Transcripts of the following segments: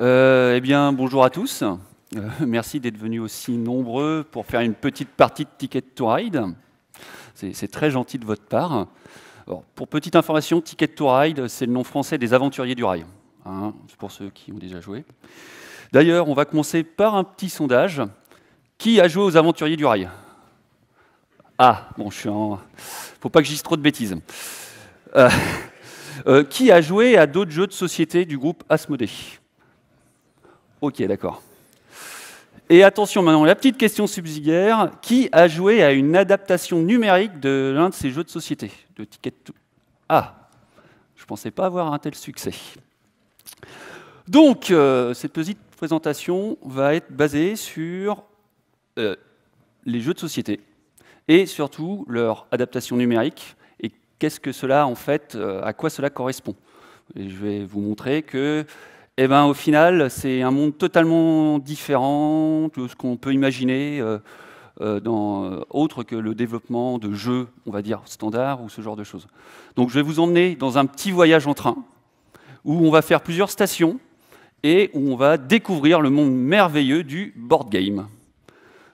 Eh bien, bonjour à tous. Merci d'être venus aussi nombreux pour faire une petite partie de Ticket to Ride. C'est très gentil de votre part. Alors, pour petite information, Ticket to Ride, c'est le nom français des aventuriers du rail. Hein, c'est pour ceux qui ont déjà joué. D'ailleurs, on va commencer par un petit sondage. Qui a joué aux aventuriers du rail? Ah, bon, faut pas que je dise trop de bêtises. Qui a joué à d'autres jeux de société du groupe Asmodée? Ok, d'accord. Et attention maintenant, la petite question subsidiaire. Qui a joué à une adaptation numérique de l'un de ces jeux de société de Ticket to... Ah, je ne pensais pas avoir un tel succès. Donc, cette petite présentation va être basée sur les jeux de société et surtout leur adaptation numérique et qu'est-ce que cela, en fait, à quoi cela correspond. Et je vais vous montrer que au final, c'est un monde totalement différent de ce qu'on peut imaginer autre que le développement de jeux, on va dire, standards ou ce genre de choses. Donc je vais vous emmener dans un petit voyage en train où on va faire plusieurs stations et où on va découvrir le monde merveilleux du board game.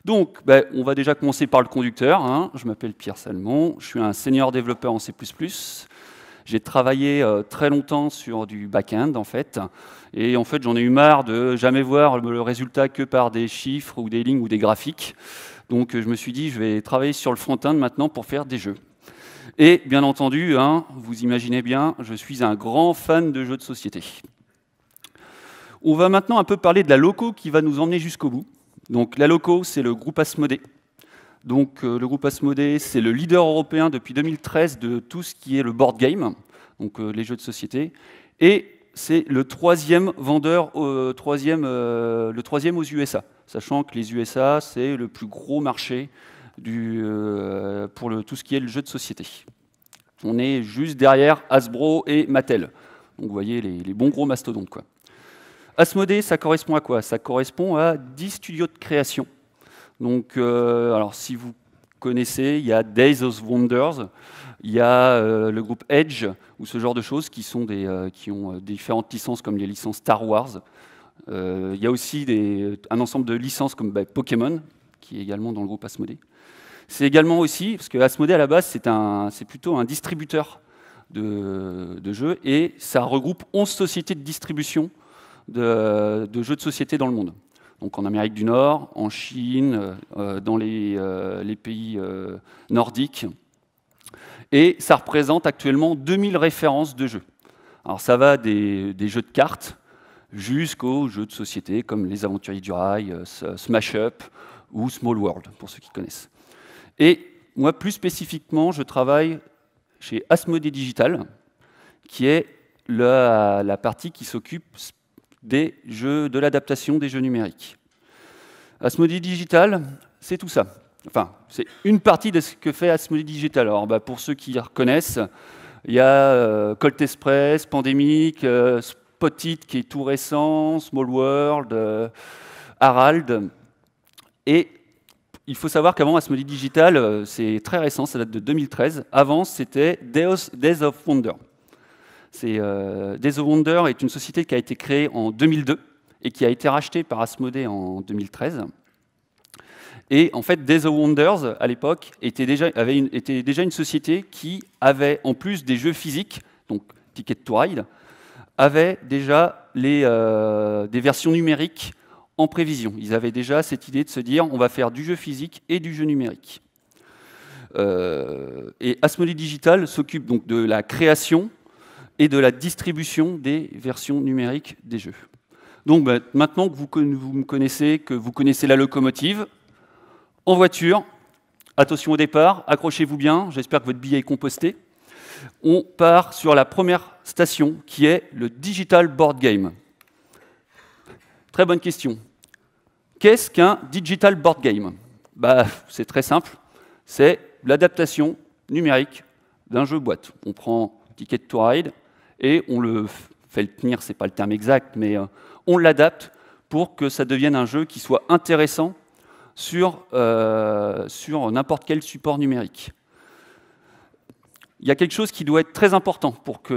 Donc, on va déjà commencer par le conducteur. Hein. Je m'appelle Pierre Salmon, je suis un senior développeur en C++. J'ai travaillé très longtemps sur du back-end, en fait. Et en fait, j'en ai eu marre de jamais voir le résultat que par des chiffres ou des lignes ou des graphiques. Donc, je me suis dit, je vais travailler sur le front-end maintenant pour faire des jeux. Et bien entendu, hein, vous imaginez bien, je suis un grand fan de jeux de société. On va maintenant un peu parler de la loco qui va nous emmener jusqu'au bout. Donc, la loco, c'est le groupe Asmodée. Donc, le groupe Asmodée, c'est le leader européen depuis 2013 de tout ce qui est le board game, donc les jeux de société. Et c'est le troisième vendeur, le troisième aux USA, sachant que les USA, c'est le plus gros marché pour tout ce qui est le jeu de société. On est juste derrière Hasbro et Mattel. Donc, vous voyez les bons gros mastodontes, quoi. Asmodée, ça correspond à quoi? Ça correspond à 10 studios de création. Donc, alors si vous connaissez, il y a Days of Wonders, il y a le groupe Edge, ou ce genre de choses qui ont différentes licences comme les licences Star Wars. Il y a aussi un ensemble de licences comme Pokémon, qui est également dans le groupe Asmodée. C'est également aussi, parce que Asmodée à la base, c'est plutôt un distributeur de jeux, et ça regroupe 11 sociétés de distribution de jeux de société dans le monde. Donc en Amérique du Nord, en Chine, dans les pays nordiques. Et ça représente actuellement 2000 références de jeux. Alors ça va des jeux de cartes jusqu'aux jeux de société comme les Aventuriers du Rail, Smash Up ou Small World, pour ceux qui connaissent. Et moi, plus spécifiquement, je travaille chez Asmodée Digital, qui est la partie qui s'occupe de l'adaptation des jeux numériques. Asmodée Digital, c'est tout ça. Enfin, c'est une partie de ce que fait Asmodée Digital. Alors, pour ceux qui reconnaissent, il y a Colt Express, Pandemic, Spot-It qui est tout récent, Small World, Harald. Et il faut savoir qu'avant, Asmodée Digital, c'est très récent, ça date de 2013. Avant, c'était Days of Wonder. Days of Wonder est une société qui a été créée en 2002 et qui a été rachetée par Asmodée en 2013. Et en fait, Days of Wonders, à l'époque, était déjà une société qui avait, en plus des jeux physiques, donc Ticket to Ride, avait déjà des versions numériques en prévision. Ils avaient déjà cette idée de se dire on va faire du jeu physique et du jeu numérique. Et Asmodée Digital s'occupe donc de la création et de la distribution des versions numériques des jeux. Donc maintenant que vous me connaissez, que vous connaissez la locomotive, en voiture, attention au départ, accrochez-vous bien, j'espère que votre billet est composté. On part sur la première station qui est le Digital Board Game. Très bonne question. Qu'est-ce qu'un Digital Board Game? C'est très simple, c'est l'adaptation numérique d'un jeu boîte. On prend Ticket to Ride et on le fait le tenir, c'est pas le terme exact, mais on l'adapte pour que ça devienne un jeu qui soit intéressant sur n'importe quel support numérique. Il y a quelque chose qui doit être très important pour que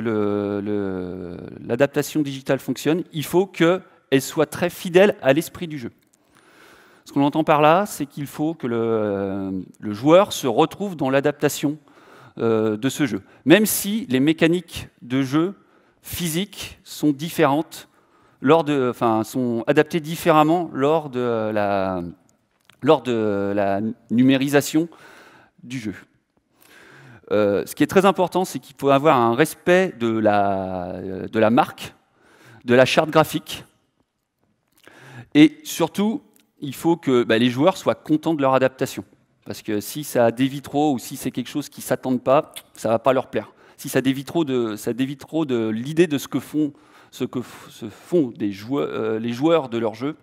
l'adaptation digitale fonctionne. Il faut que qu'elle soit très fidèle à l'esprit du jeu. Ce qu'on entend par là, c'est qu'il faut que le joueur se retrouve dans l'adaptation de ce jeu. Même si les mécaniques de jeu physiques sont différentes, sont adaptées différemment lors de la numérisation du jeu. Ce qui est très important, c'est qu'il faut avoir un respect de la marque, de la charte graphique, et surtout, il faut que les joueurs soient contents de leur adaptation. Parce que si ça dévie trop, ou si c'est quelque chose qu'ils ne s'attendent pas, ça ne va pas leur plaire. Si ça dévie trop de l'idée de ce que font les joueurs de leur jeu,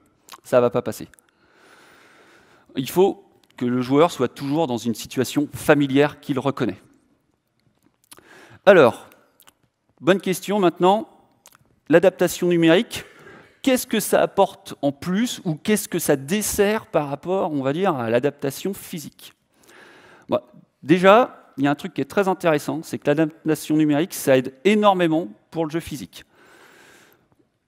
ça ne va pas passer. Il faut que le joueur soit toujours dans une situation familière qu'il reconnaît. Alors, bonne question maintenant, l'adaptation numérique, qu'est-ce que ça apporte en plus ou qu'est-ce que ça dessert par rapport, on va dire, à l'adaptation physique? Déjà, il y a un truc qui est très intéressant, c'est que l'adaptation numérique, ça aide énormément pour le jeu physique.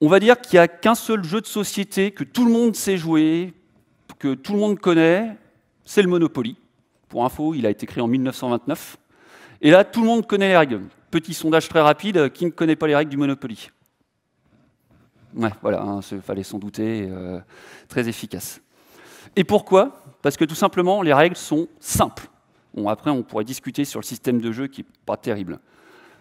On va dire qu'il n'y a qu'un seul jeu de société que tout le monde sait jouer, que tout le monde connaît, c'est le Monopoly. Pour info, il a été créé en 1929. Et là, tout le monde connaît les règles. Petit sondage très rapide, qui ne connaît pas les règles du Monopoly? Ouais, voilà, il fallait s'en douter, très efficace. Et pourquoi? Parce que tout simplement, les règles sont simples. Bon, après, on pourrait discuter sur le système de jeu qui n'est pas terrible.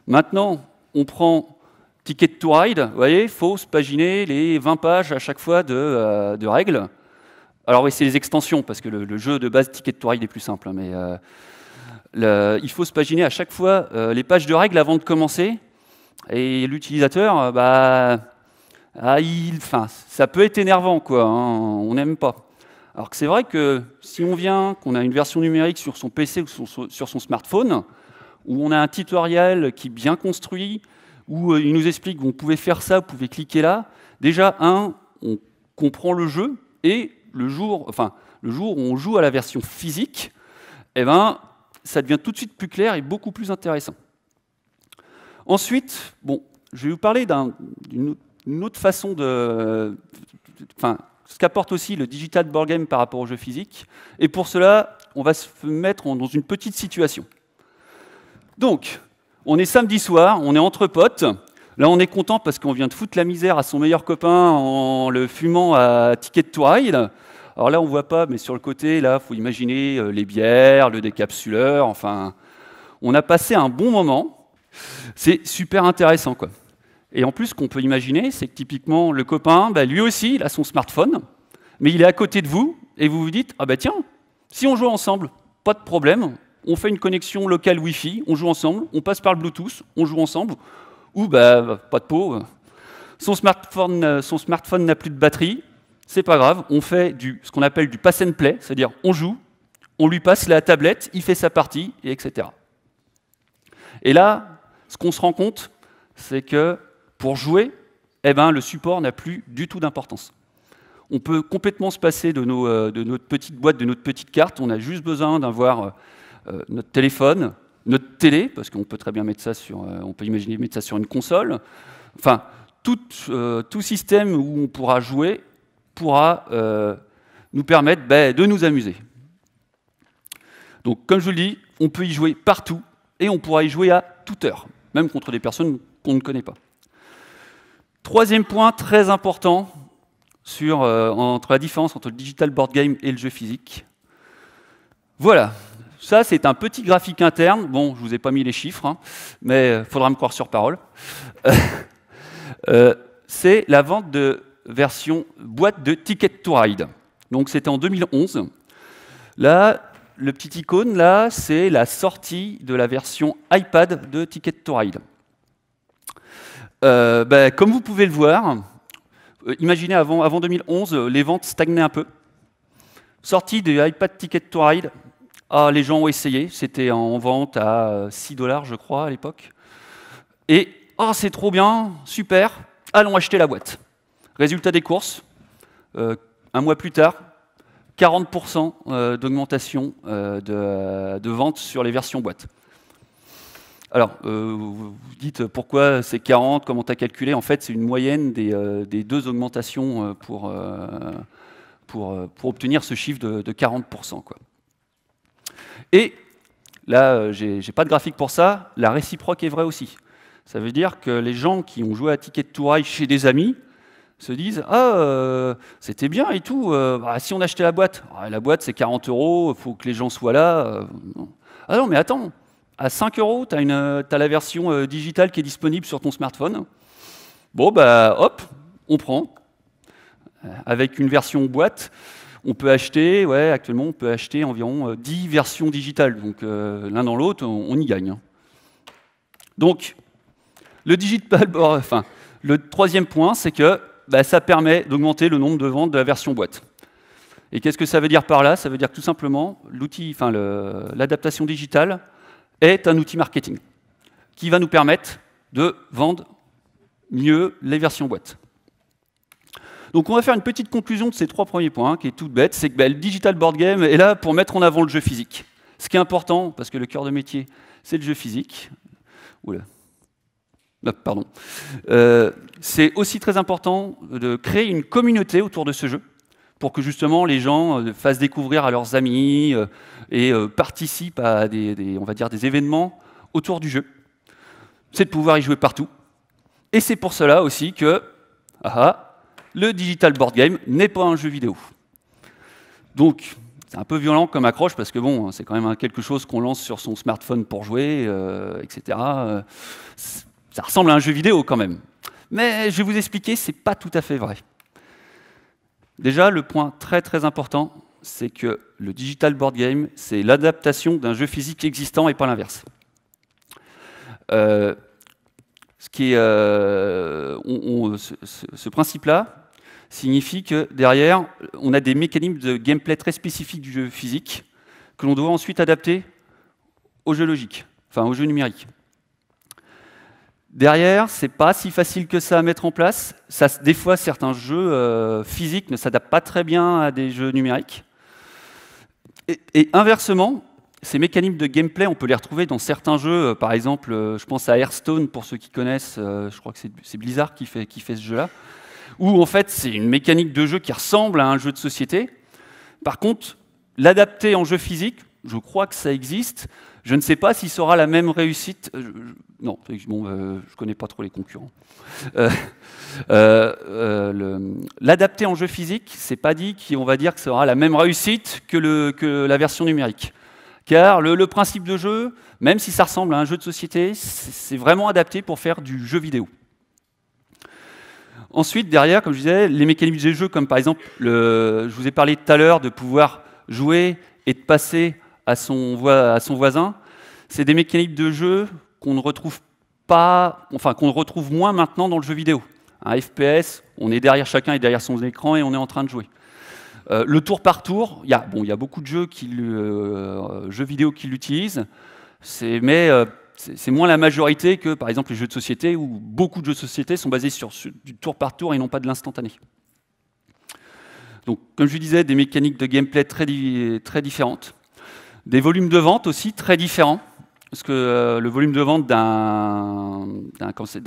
Maintenant, on prend Ticket to Ride, vous voyez, il faut se paginer les 20 pages à chaque fois de règles. Alors oui, c'est les extensions, parce que le jeu de base Ticket to Ride est plus simple, mais il faut se paginer à chaque fois les pages de règles avant de commencer, et l'utilisateur, ça peut être énervant, quoi, hein, on n'aime pas. Alors que c'est vrai que si qu'on a une version numérique sur son PC ou sur son smartphone, où on a un tutoriel qui est bien construit, où il nous explique vous pouvez faire ça, vous pouvez cliquer là, déjà, on comprend le jeu, et le jour où on joue à la version physique, ça devient tout de suite plus clair et beaucoup plus intéressant. Ensuite, je vais vous parler d'une autre façon ce qu'apporte aussi le digital board game par rapport au jeu physique. Et pour cela, on va se mettre dans une petite situation. Donc, on est samedi soir, on est entre potes. Là, on est content parce qu'on vient de foutre la misère à son meilleur copain en le fumant à Ticket to Ride. Alors là, on ne voit pas, mais sur le côté, là, il faut imaginer les bières, le décapsuleur, enfin... On a passé un bon moment. C'est super intéressant, quoi. Et en plus, ce qu'on peut imaginer, c'est que typiquement, le copain, lui aussi, il a son smartphone, mais il est à côté de vous, et vous vous dites, tiens, si on joue ensemble, pas de problème, on fait une connexion locale Wi-Fi, on joue ensemble, on passe par le Bluetooth, on joue ensemble, ou pas de peau, son smartphone n'a plus de batterie, c'est pas grave, on fait ce qu'on appelle du pass and play, c'est-à-dire on joue, on lui passe la tablette, il fait sa partie, et etc. Et là, ce qu'on se rend compte, c'est que pour jouer, le support n'a plus du tout d'importance. On peut complètement se passer de notre petite boîte, de notre petite carte. On a juste besoin d'avoir notre téléphone, notre télé, parce qu'on peut très bien mettre ça on peut imaginer mettre ça sur une console. Enfin, tout système où on pourra jouer pourra nous permettre de nous amuser. Donc, comme je vous le dis, on peut y jouer partout et on pourra y jouer à toute heure, même contre des personnes qu'on ne connaît pas. Troisième point très important entre la différence entre le digital board game et le jeu physique. Voilà, ça c'est un petit graphique interne. Bon, je ne vous ai pas mis les chiffres, mais il faudra me croire sur parole. C'est la vente de version boîte de Ticket to Ride. Donc c'était en 2011. Là, le petit icône, là, c'est la sortie de la version iPad de Ticket to Ride. Comme vous pouvez le voir, imaginez avant 2011, les ventes stagnaient un peu. Sortie de iPad Ticket to Ride, les gens ont essayé, c'était en vente à 6 $, je crois, à l'époque. Et c'est trop bien, super, allons acheter la boîte. Résultat des courses, un mois plus tard, 40% d'augmentation de ventes sur les versions boîte. Alors, vous dites pourquoi c'est 40, comment tu as calculé? En fait, c'est une moyenne des deux augmentations pour obtenir ce chiffre de 40%, quoi. Et là, j'ai pas de graphique pour ça, la réciproque est vraie aussi. Ça veut dire que les gens qui ont joué à Ticket to Ride chez des amis se disent « Ah, c'était bien et tout, bah, si on achetait la boîte, la boîte c'est 40 €, il faut que les gens soient là. Ah non, mais attends, à 5 €, tu as la version digitale qui est disponible sur ton smartphone. Bon, bah hop, on prend. Avec une version boîte, on peut acheter, actuellement, on peut acheter environ 10 versions digitales. Donc, l'un dans l'autre, on y gagne. Donc, le troisième point, c'est que ça permet d'augmenter le nombre de ventes de la version boîte. Et qu'est-ce que ça veut dire par là? Ça veut dire que tout simplement, l'adaptation digitale est un outil marketing qui va nous permettre de vendre mieux les versions boîte. Donc on va faire une petite conclusion de ces 3 premiers points, qui est toute bête, c'est que le digital board game est là pour mettre en avant le jeu physique. Ce qui est important, parce que le cœur de métier, c'est le jeu physique. Oula. Pardon. C'est aussi très important de créer une communauté autour de ce jeu, pour que justement les gens fassent découvrir à leurs amis et participent à on va dire, des événements autour du jeu. C'est de pouvoir y jouer partout. Et c'est pour cela aussi que le digital board game n'est pas un jeu vidéo. Donc, c'est un peu violent comme accroche, parce que bon, c'est quand même quelque chose qu'on lance sur son smartphone pour jouer, etc. Ça ressemble à un jeu vidéo quand même. Mais je vais vous expliquer, c'est pas tout à fait vrai. Déjà, le point très très important, c'est que le digital board game, c'est l'adaptation d'un jeu physique existant et pas l'inverse. Ce principe-là signifie que derrière, on a des mécanismes de gameplay très spécifiques du jeu physique que l'on doit ensuite adapter au jeu logique, enfin au jeu numérique. Derrière, c'est pas si facile que ça à mettre en place. Des fois, certains jeux physiques ne s'adaptent pas très bien à des jeux numériques. Et inversement, ces mécanismes de gameplay, on peut les retrouver dans certains jeux. Par exemple, je pense à Hearthstone, pour ceux qui connaissent. Je crois que c'est Blizzard qui fait ce jeu-là. Où en fait, c'est une mécanique de jeu qui ressemble à un jeu de société. Par contre, l'adapter en jeu physique, je crois que ça existe. Je ne sais pas s'il sera la même réussite. Non, bon, je ne connais pas trop les concurrents. L'adapter en jeu physique, c'est pas dit qu'on va dire que ça aura la même réussite que la version numérique. Car le principe de jeu, même si ça ressemble à un jeu de société, c'est vraiment adapté pour faire du jeu vidéo. Ensuite, derrière, comme je disais, les mécanismes de jeu, comme par exemple, je vous ai parlé tout à l'heure de pouvoir jouer et de passer à son voisin, c'est des mécaniques de jeu qu'on ne retrouve pas, enfin qu'on retrouve moins maintenant dans le jeu vidéo. Un FPS, on est derrière, chacun est derrière son écran et on est en train de jouer. Le tour par tour, il y a beaucoup de jeux vidéo qui l'utilisent, mais c'est moins la majorité que, par exemple, les jeux de société, où beaucoup de jeux de société sont basés sur du tour par tour et non pas de l'instantané. Donc, comme je disais, des mécaniques de gameplay très différentes. Des volumes de vente aussi très différents, parce que le volume de vente d'un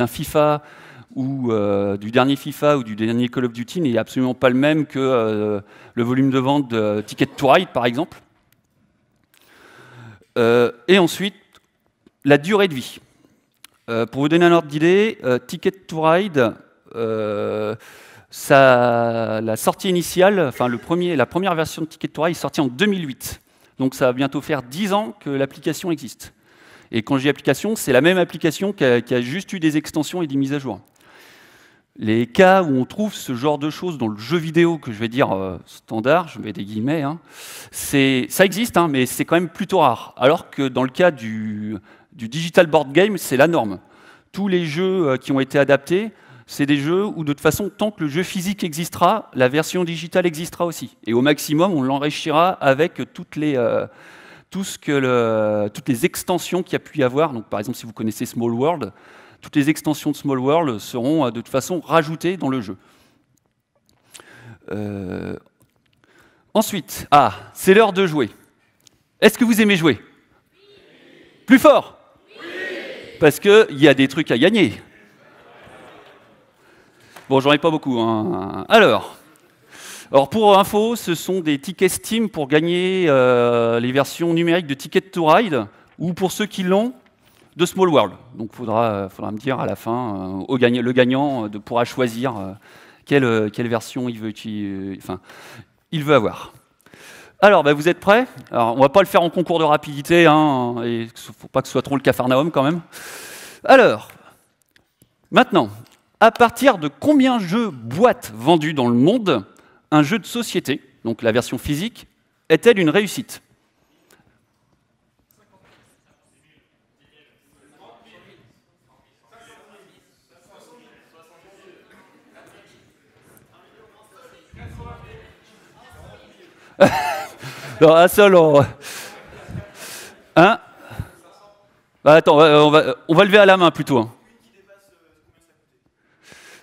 FIFA ou du dernier FIFA ou du dernier Call of Duty n'est absolument pas le même que le volume de vente de Ticket to Ride, par exemple. Et ensuite, la durée de vie. Pour vous donner un ordre d'idée, Ticket to Ride, la sortie initiale, enfin la première version de Ticket to Ride est sortie en 2008. Donc ça va bientôt faire 10 ans que l'application existe. Et quand je dis application, c'est la même application qui a juste eu des extensions et des mises à jour. Les cas où on trouve ce genre de choses dans le jeu vidéo, que je vais dire standard, je mets des guillemets, hein, ça existe, hein, mais c'est quand même plutôt rare. Alors que dans le cas du digital board game, c'est la norme. Tous les jeux qui ont été adaptés, c'est des jeux où de toute façon, tant que le jeu physique existera, la version digitale existera aussi. Et au maximum, on l'enrichira avec toutes les extensions qu'il y a pu y avoir. Donc, par exemple, si vous connaissez Small World, toutes les extensions de Small World seront de toute façon rajoutées dans le jeu. Ensuite, c'est l'heure de jouer. Est-ce que vous aimez jouer? Plus fort? Parce qu'il y a des trucs à gagner. Bon, j'en ai pas beaucoup, hein. Alors, pour info, ce sont des tickets Steam pour gagner les versions numériques de Ticket to Ride, ou pour ceux qui l'ont, de Small World. Donc il faudra me dire à la fin, le gagnant pourra choisir quelle version il veut avoir. Alors, vous êtes prêts? Alors, on ne va pas le faire en concours de rapidité, hein, et il ne faut pas que ce soit trop le Capharnaüm quand même. Alors, maintenant, à partir de combien de jeux boîtes vendus dans le monde, un jeu de société, donc la version physique, est-elle une réussite? Non, un seul. Hein? Attends, on va lever à la main plutôt. Hein.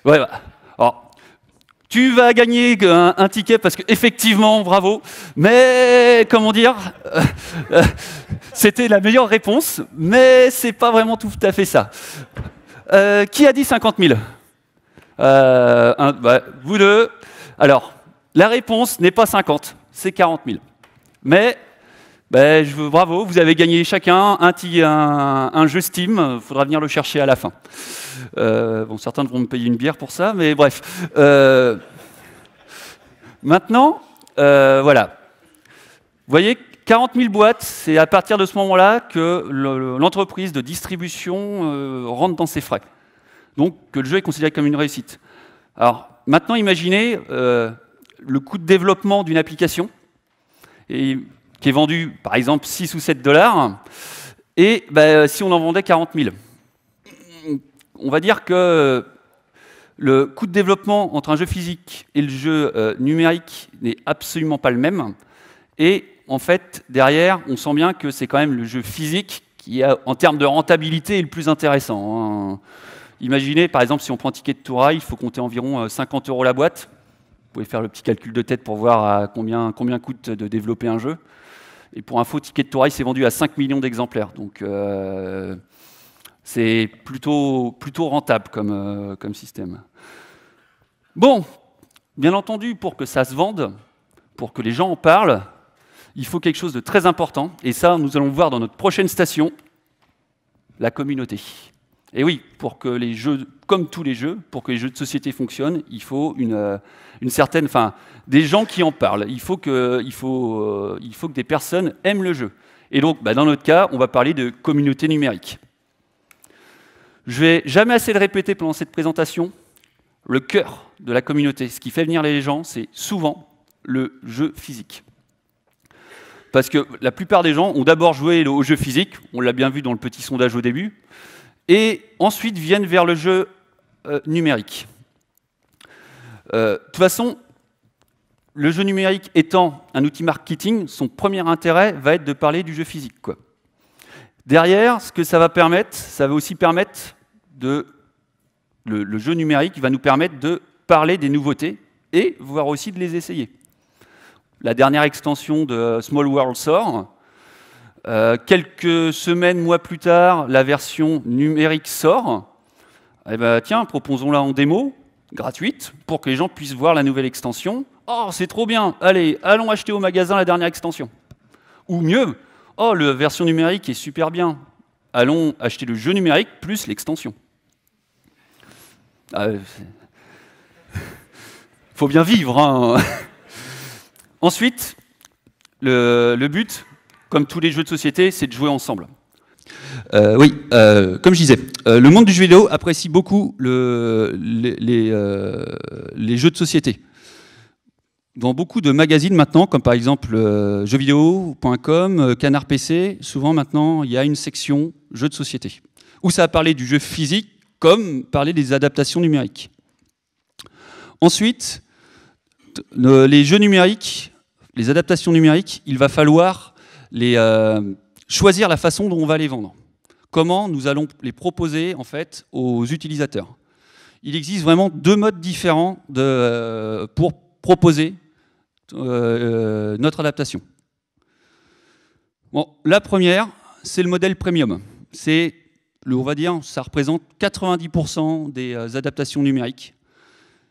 Ouais, bah. Alors, tu vas gagner un ticket parce que effectivement, bravo. Mais comment dire, c'était la meilleure réponse, mais c'est pas vraiment tout à fait ça. Qui a dit 50 000? Vous deux. Alors, la réponse n'est pas 50, c'est 40 000. Mais bravo, vous avez gagné chacun un jeu Steam. Il faudra venir le chercher à la fin. Certains devront me payer une bière pour ça, mais bref. Maintenant, voilà. Vous voyez, 40 000 boîtes, c'est à partir de ce moment-là que l'entreprise de distribution rentre dans ses frais. Donc, que le jeu est considéré comme une réussite. Alors, maintenant, imaginez le coût de développement d'une application qui est vendu, par exemple, 6 ou 7 $, et si on en vendait 40 000. On va dire que le coût de développement entre un jeu physique et le jeu numérique n'est absolument pas le même. Et en fait, derrière, on sent bien que c'est quand même le jeu physique qui, en termes de rentabilité, est le plus intéressant. Hein. Imaginez, par exemple, si on prend Ticket to Ride, il faut compter environ 50 € la boîte. Vous pouvez faire le petit calcul de tête pour voir à combien coûte de développer un jeu. Et pour info, Ticket to Ride, c'est vendu à 5 millions d'exemplaires. Donc, c'est plutôt rentable comme système. Bon, bien entendu, pour que ça se vende, pour que les gens en parlent, il faut quelque chose de très important. Et ça, nous allons voir dans notre prochaine station, la communauté. Et oui, pour que les jeux, comme tous les jeux, pour que les jeux de société fonctionnent, il faut une certaine, des gens qui en parlent. Il faut que des personnes aiment le jeu. Et donc, dans notre cas, on va parler de communauté numérique. Je vais jamais assez le répéter pendant cette présentation. Le cœur de la communauté, ce qui fait venir les gens, c'est souvent le jeu physique. Parce que la plupart des gens ont d'abord joué au jeu physique, on l'a bien vu dans le petit sondage au début, et ensuite viennent vers le jeu numérique. De toute façon, le jeu numérique étant un outil marketing, son premier intérêt va être de parler du jeu physique, quoi. Derrière, ce que ça va permettre, ça va aussi permettre le jeu numérique va nous permettre de parler des nouveautés et voire aussi de les essayer. La dernière extension de Small World sort. Quelques semaines, mois plus tard, la version numérique sort. Eh ben, tiens, proposons-la en démo, gratuite, pour que les gens puissent voir la nouvelle extension. Oh, c'est trop bien, allez, allons acheter au magasin la dernière extension. Ou mieux, oh, la version numérique est super bien, allons acheter le jeu numérique plus l'extension. Faut bien vivre, hein. Ensuite, le but, comme tous les jeux de société, c'est de jouer ensemble. Comme je disais, le monde du jeu vidéo apprécie beaucoup les jeux de société. Dans beaucoup de magazines maintenant, comme par exemple jeuxvideo.com, Canard PC, souvent maintenant, il y a une section jeux de société, où ça va parler du jeu physique comme parler des adaptations numériques. Ensuite, les jeux numériques, les adaptations numériques, il va falloir choisir la façon dont on va les vendre. Comment nous allons les proposer en fait aux utilisateurs. Il existe vraiment deux modes différents pour proposer notre adaptation. Bon, la première, c'est le modèle premium. C'est on va dire, ça représente 90% des adaptations numériques.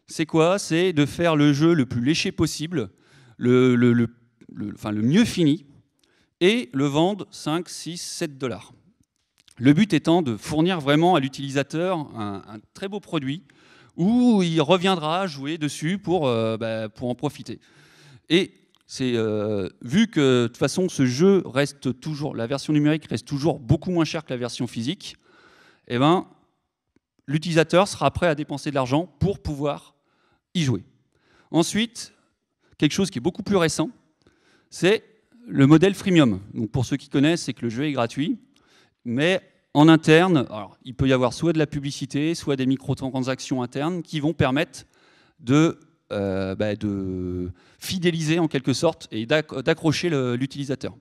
C'est quoi? C'est de faire le jeu le plus léché possible, le mieux fini, et le vendre 5, 6, 7 $. Le but étant de fournir vraiment à l'utilisateur un très beau produit où il reviendra jouer dessus pour en profiter. Et vu que de toute façon ce jeu reste toujours, la version numérique reste toujours beaucoup moins chère que la version physique, eh ben, l'utilisateur sera prêt à dépenser de l'argent pour pouvoir y jouer. Ensuite, quelque chose qui est beaucoup plus récent, c'est le modèle freemium. Donc pour ceux qui connaissent, c'est que le jeu est gratuit, mais en interne, alors, il peut y avoir soit de la publicité, soit des microtransactions internes qui vont permettre de fidéliser en quelque sorte et d'accrocher l'utilisateur.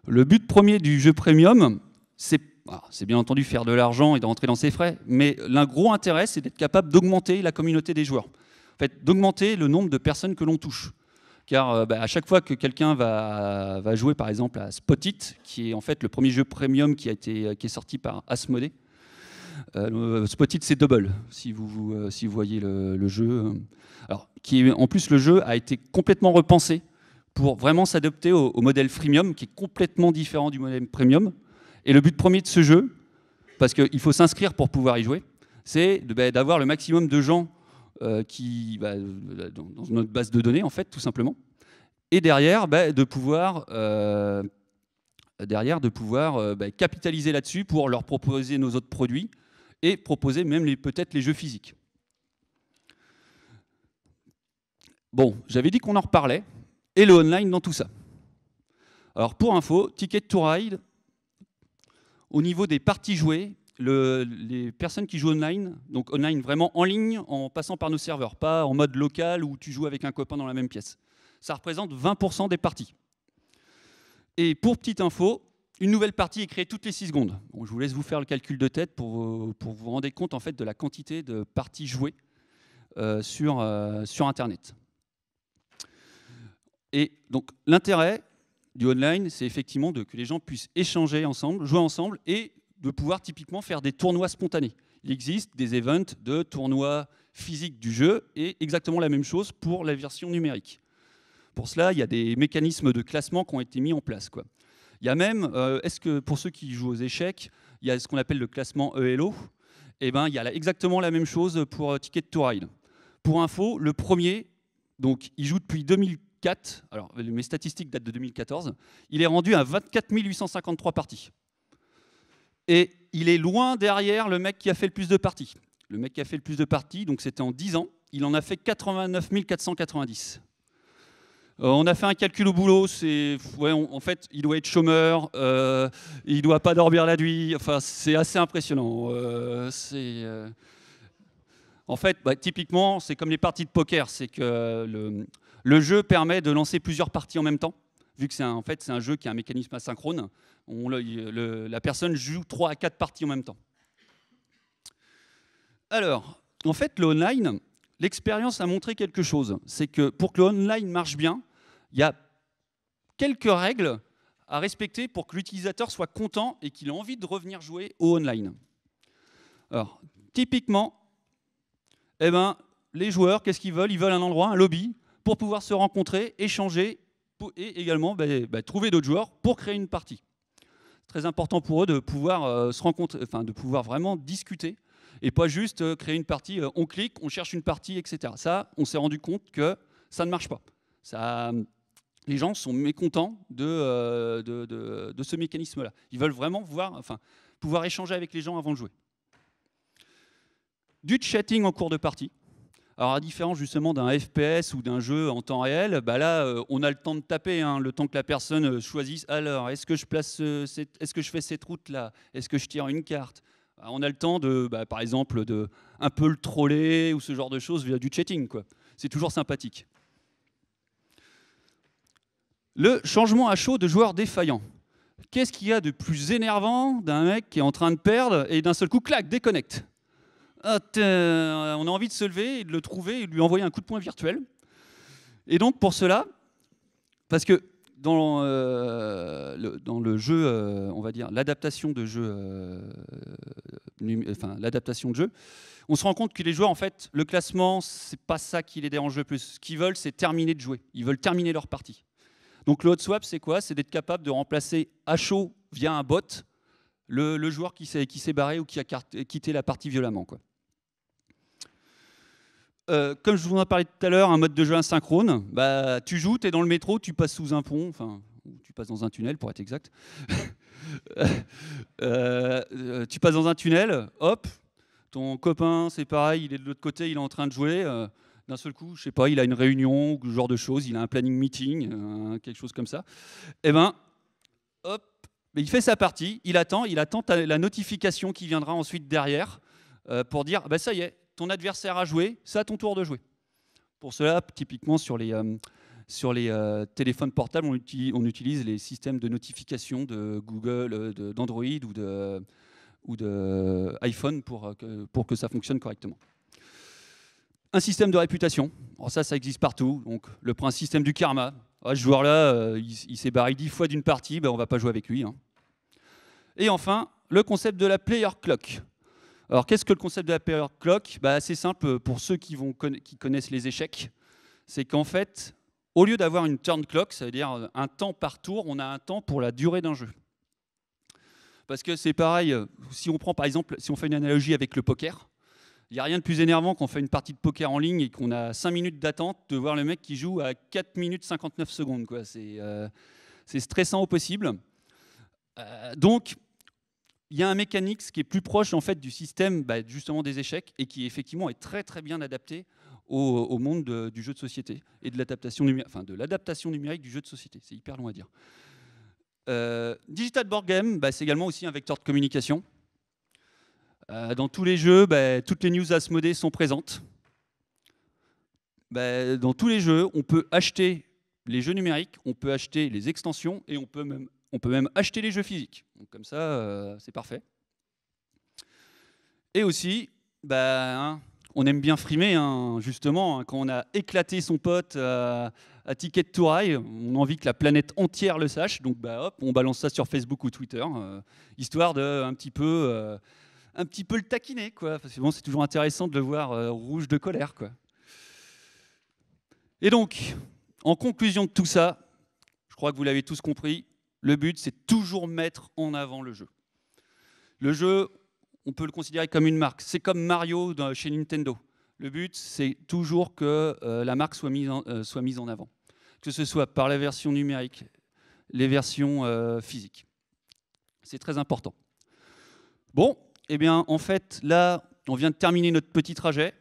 Le but premier du jeu premium, c'est bien entendu faire de l'argent et de rentrer dans ses frais, mais l'un gros intérêt, c'est d'être capable d'augmenter la communauté des joueurs. En fait, d'augmenter le nombre de personnes que l'on touche. Car à chaque fois que quelqu'un va jouer par exemple à Spot It, qui est en fait le premier jeu premium qui est sorti par Asmodee, Spot It c'est Double, si vous voyez le jeu. Alors, en plus le jeu a été complètement repensé pour vraiment s'adapter au modèle freemium, qui est complètement différent du modèle premium. Et le but premier de ce jeu, parce qu'il faut s'inscrire pour pouvoir y jouer, c'est d'avoir le maximum de gens dans notre base de données, en fait, tout simplement. Et derrière, de pouvoir capitaliser là-dessus pour leur proposer nos autres produits et proposer même peut-être les jeux physiques. Bon, j'avais dit qu'on en reparlait, et le online dans tout ça. Alors pour info, Ticket to Ride, au niveau des parties jouées, les personnes qui jouent online, donc online vraiment en ligne, en passant par nos serveurs, pas en mode local où tu joues avec un copain dans la même pièce, ça représente 20% des parties. Et pour petite info, une nouvelle partie est créée toutes les 6 secondes. Bon, je vous laisse vous faire le calcul de tête pour vous rendre compte en fait, de la quantité de parties jouées sur Internet. Et donc l'intérêt du online, c'est effectivement que les gens puissent échanger ensemble, jouer ensemble et de pouvoir typiquement faire des tournois spontanés. Il existe des events de tournois physiques du jeu et exactement la même chose pour la version numérique. Pour cela, il y a des mécanismes de classement qui ont été mis en place, quoi. Il y a même, pour ceux qui jouent aux échecs, il y a ce qu'on appelle le classement ELO. Eh ben, il y a exactement la même chose pour Ticket to Ride. Pour info, le premier, donc, il joue depuis 2004. Alors, mes statistiques datent de 2014. Il est rendu à 24 853 parties. Et il est loin derrière le mec qui a fait le plus de parties. Le mec qui a fait le plus de parties, donc c'était en 10 ans, il en a fait 89 490. On a fait un calcul au boulot, en fait, il doit être chômeur, il ne doit pas dormir la nuit, enfin, c'est assez impressionnant. En fait, typiquement, c'est comme les parties de poker, c'est que le jeu permet de lancer plusieurs parties en même temps, vu que c'est un jeu qui a un mécanisme asynchrone. La personne joue 3 à 4 parties en même temps. Alors, en fait, le online, l'expérience a montré quelque chose. C'est que pour que le online marche bien, il y a quelques règles à respecter pour que l'utilisateur soit content et qu'il ait envie de revenir jouer au online. Alors, typiquement, les joueurs, qu'est-ce qu'ils veulent? Ils veulent un endroit, un lobby, pour pouvoir se rencontrer, échanger et également trouver d'autres joueurs pour créer une partie. Très important pour eux de pouvoir se rencontrer, de pouvoir vraiment discuter et pas juste créer une partie, on clique, on cherche une partie, etc. Ça, on s'est rendu compte que ça ne marche pas. Les gens sont mécontents de ce mécanisme-là. Ils veulent vraiment pouvoir échanger avec les gens avant de jouer. Du chatting en cours de partie. Alors, à différence justement d'un FPS ou d'un jeu en temps réel, là, on a le temps de taper, le temps que la personne choisisse. Alors, est-ce que je fais cette route-là? Est-ce que je tire une carte? On a le temps par exemple, de un peu le troller ou ce genre de choses via du chatting, quoi. C'est toujours sympathique. Le changement à chaud de joueur défaillant. Qu'est-ce qu'il y a de plus énervant d'un mec qui est en train de perdre et d'un seul coup, clac, déconnecte? On a envie de se lever et de le trouver et de lui envoyer un coup de poing virtuel. Et donc pour cela, parce que dans le jeu, on va dire l'adaptation de jeu, l'adaptation de jeu, on se rend compte que les joueurs, en fait, le classement, c'est pas ça qui les dérange le plus. Ce qu'ils veulent, c'est terminer de jouer. Ils veulent terminer leur partie. Donc le hot swap, c'est quoi? C'est d'être capable de remplacer à chaud via un bot le joueur qui s'est barré ou qui a quitté la partie violemment, quoi. Comme je vous en ai parlé tout à l'heure, un mode de jeu asynchrone, bah, tu joues, tu es dans le métro, tu passes sous un pont, enfin, tu passes dans un tunnel pour être exact. Tu passes dans un tunnel, hop, ton copain, c'est pareil, il est de l'autre côté, il est en train de jouer. D'un seul coup, je sais pas, il a une réunion ou ce genre de choses, il a un planning meeting, quelque chose comme ça. Et ben, hop, mais il fait sa partie, il attend la notification qui viendra ensuite derrière pour dire, bah, ça y est, ton adversaire a joué, c'est à ton tour de jouer. Pour cela, typiquement sur les téléphones portables, on utilise les systèmes de notification de Google, d'Android ou de iPhone pour que ça fonctionne correctement. Un système de réputation, alors ça existe partout. Donc le système du karma. Ah, ce joueur-là, il s'est barré 10 fois d'une partie, ben, on ne va pas jouer avec lui, hein. Et enfin, le concept de la player clock. Alors, qu'est-ce que le concept de la player clock? Bah, c'est simple pour ceux qui connaissent les échecs. C'est qu'en fait, au lieu d'avoir une turn clock, ça veut dire un temps par tour, on a un temps pour la durée d'un jeu. Parce que c'est pareil, si on prend par exemple, si on fait une analogie avec le poker, il n'y a rien de plus énervant quand on fait une partie de poker en ligne et qu'on a 5 minutes d'attente de voir le mec qui joue à 4 minutes 59 secondes, quoi. C'est stressant au possible. Donc, il y a un mécanique qui est plus proche en fait du système justement des échecs et qui effectivement est très très bien adapté au monde du jeu de société et de l'adaptation numérique du jeu de société. C'est hyper long à dire. Digital Board Game, c'est également aussi un vecteur de communication. Dans tous les jeux, toutes les news Asmodée sont présentes. Dans tous les jeux, on peut acheter les jeux numériques, on peut acheter les extensions et on peut même acheter les jeux physiques. Donc comme ça, c'est parfait. Et aussi, on aime bien frimer, hein, justement, hein, quand on a éclaté son pote à Ticket to Ride, on a envie que la planète entière le sache, donc hop, on balance ça sur Facebook ou Twitter, histoire de un petit peu le taquiner, quoi. Parce que bon, c'est toujours intéressant de le voir rouge de colère, quoi. Et donc, en conclusion de tout ça, je crois que vous l'avez tous compris, le but, c'est toujours mettre en avant le jeu. Le jeu, on peut le considérer comme une marque. C'est comme Mario chez Nintendo. Le but, c'est toujours que la marque soit mise en avant. Que ce soit par la version numérique, les versions physiques. C'est très important. Bon, eh bien, en fait, là, on vient de terminer notre petit trajet.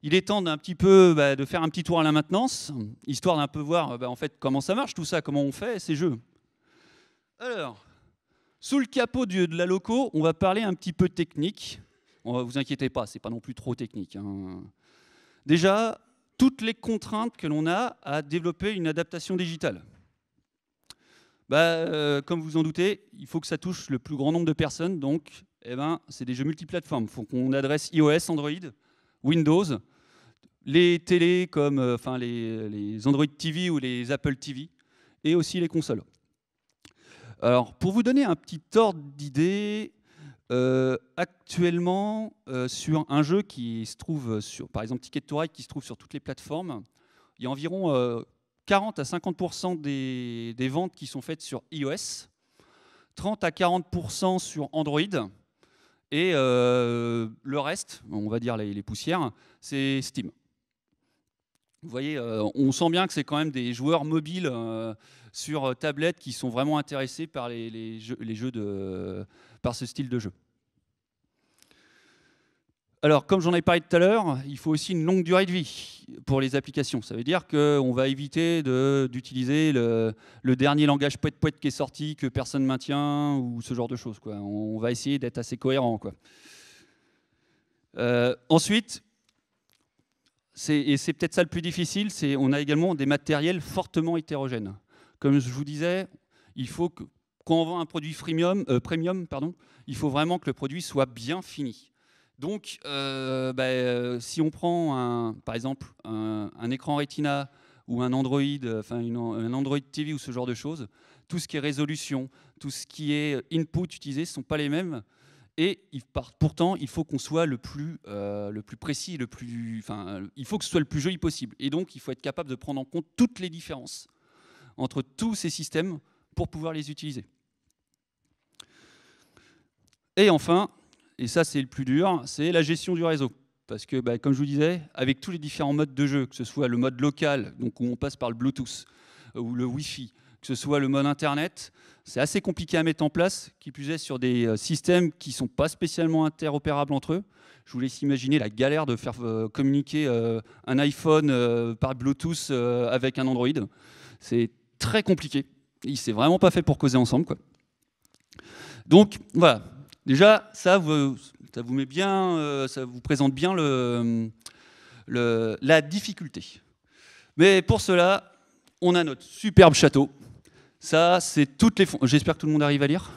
Il est temps d'un petit peu de faire un petit tour à la maintenance, histoire d'un peu voir en fait, comment ça marche tout ça, comment on fait ces jeux. Alors, sous le capot de la loco, on va parler un petit peu technique. Vous inquiétez pas, c'est pas non plus trop technique, hein. Déjà, toutes les contraintes que l'on a à développer une adaptation digitale. Comme vous en doutez, il faut que ça touche le plus grand nombre de personnes, donc c'est des jeux multiplateformes. Il faut qu'on adresse iOS, Android, Windows, les télés comme les Android TV ou les Apple TV, et aussi les consoles. Alors, pour vous donner un petit ordre d'idée, actuellement, sur un jeu qui se trouve sur, par exemple, Ticket to Ride, qui se trouve sur toutes les plateformes, il y a environ 40 à 50% des ventes qui sont faites sur iOS, 30 à 40% sur Android, et le reste, on va dire les poussières, c'est Steam. Vous voyez, on sent bien que c'est quand même des joueurs mobiles sur tablette qui sont vraiment intéressés par par ce style de jeu. Alors, comme j'en ai parlé tout à l'heure, il faut aussi une longue durée de vie pour les applications. Ça veut dire qu'on va éviter d'utiliser le dernier langage poète-poète qui est sorti, que personne ne maintient, ou ce genre de choses, quoi. On va essayer d'être assez cohérent, quoi. Ensuite, et c'est peut-être ça le plus difficile, on a également des matériels fortement hétérogènes. Comme je vous disais, il faut que, quand on vend un produit premium, il faut vraiment que le produit soit bien fini. Donc, si on prend par exemple un écran Retina ou un Android, un Android TV ou ce genre de choses, tout ce qui est résolution, tout ce qui est input utilisé ne sont pas les mêmes. Et pourtant, il faut qu'on soit le plus précis, il faut que ce soit le plus joli possible. Et donc, il faut être capable de prendre en compte toutes les différences entre tous ces systèmes pour pouvoir les utiliser. Et enfin, et ça c'est le plus dur, c'est la gestion du réseau. Parce que, comme je vous disais, avec tous les différents modes de jeu, que ce soit le mode local, donc où on passe par le Bluetooth, ou le Wi-Fi, que ce soit le mode Internet, c'est assez compliqué à mettre en place, qui plus est sur des systèmes qui ne sont pas spécialement interopérables entre eux. Je vous laisse imaginer la galère de faire communiquer un iPhone par Bluetooth avec un Android. C'est très compliqué. C'est vraiment pas fait pour causer ensemble, quoi. Donc, voilà. Déjà, ça vous met bien, ça vous présente bien la difficulté. Mais pour cela, on a notre superbe château. Ça, c'est toutes les. J'espère que tout le monde arrive à lire.